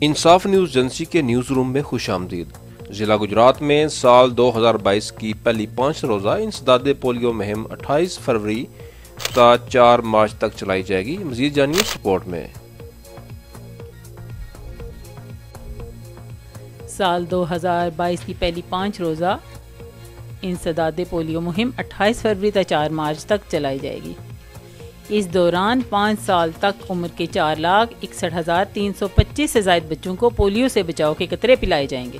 انصاف news agency کے news room میں خوش آمدید۔ ضلع گجرات میں سال 2022 کی پہلی 5 روزہ انسداد پولیو مہم 28 فروری تا 4 مارچ تک چلائی جائے گی۔ مزید جانیے سپورٹ میں۔ سال 2022 کی پہلی 5 روزہ انسداد پولیو مہم 28 فروری تا 4 مارچ تک چلائی جائے گی۔ اس دوران 5 سال تک عمر کے 4,61,325 سے زائد بچوں کو پولیو سے بچاؤ کے قطرے پلائے جائیں گے۔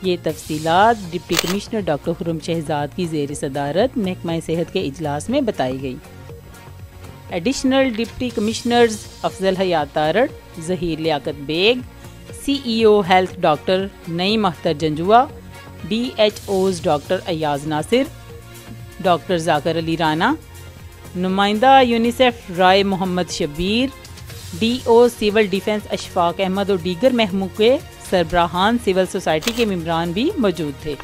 یہ تفصیلات ڈپٹی کمشنر ڈاکٹر خرم شہزاد کی زیر صدارت محکمہ صحت کے اجلاس میں بتائی گئی۔ Additional deputy commissioners Afzal Hayat Tarar, Zaheer Liaquat Baig, C E O health doctor Naeem Akhtar Janjua, D H Os doctor Ayaz Nasir, doctor Zakir Ali Rana, نمائندہ UNICEF Rai Muhammad Shabbir, D O civil defence Ishfaq Ahmed اور دیگر محکموں کے سربراہان سول سوسائٹی کے ممبران بھی موجود تھے۔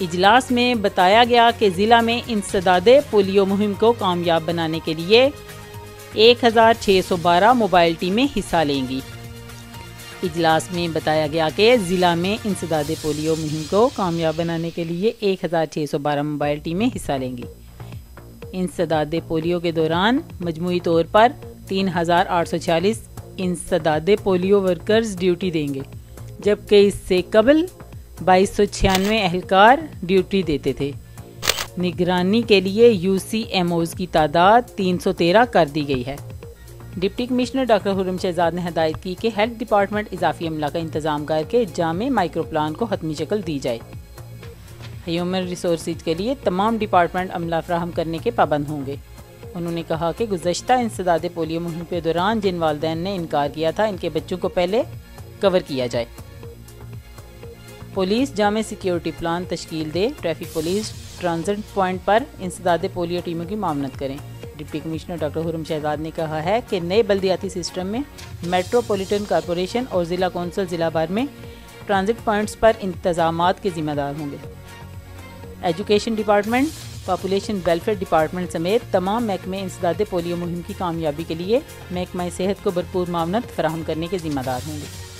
اجلاس میں بتایا گیا کہ ضلع میں انسداد پولیو مہم کو کامیاب بنانے کے لیے 1,612 موبائل ٹیمیں حصہ لیں گی۔ اجلاس میں بتایا گیا کہ ضلع میں انسداد پولیو مہم کو کامیاب بنانے کے لیے 1,612 موبائل ٹیمیں حصہ لیں گی۔ انسداد پولیو کے دوران مجموعی طور پر 3,846 انسداد پولیو ورکرز ڈیوٹی دیں گے، جبکہ اس سے قبل 2,296 اہلکار ڈیوٹی دیتے تھے۔ نگرانی کے لیے یو سی ایم اوز کی تعداد 313 کر دی گئی ہے۔ ڈپٹی کمشنر ڈاکٹر خرم شہزاد نے ہدایت کی کہ ہیلتھ ڈپارٹمنٹ اضافی عملہ کا انتظام کر کے جامع مائکرو پلان کو حتمی شکل دی جائے۔ ہیومن ریسورسز کے لیے تمام ڈپارٹمنٹ عملہ فراہم کرنے کے پابند ہوں گے۔ انہوں نے کہا کہ گزشتہ انسداد پولیو مہم کے دوران جن والدین نے انکار کیا تھا، ان کے بچوں کو پہلے کور کیا جائے۔ پولیس جامع سیکیورٹی پلان تشکیل دے، ٹریفک پولیس ٹرانزٹ پوائنٹ پر انسداد پولیو ٹیموں کی معاونت کریں۔ ڈپٹی کمشنر ڈاکٹر خرم شہزاد نے کہا ہے کہ نئے بلدیاتی سسٹم میں میٹروپولیٹن کارپوریشن اور ضلع کونسل ضلع بھر میں ٹرانزٹ پوائنٹس پر انتظامات کے ذمہ دار ہوں گے۔ Education department, population welfare department سمیت تمام محکمے انسداد پولیو مہم کی کامیابی کے لیے محکمہ صحت کو بھرپور معاونت فراہم کرنے کے ذمہ دار ہوں گے۔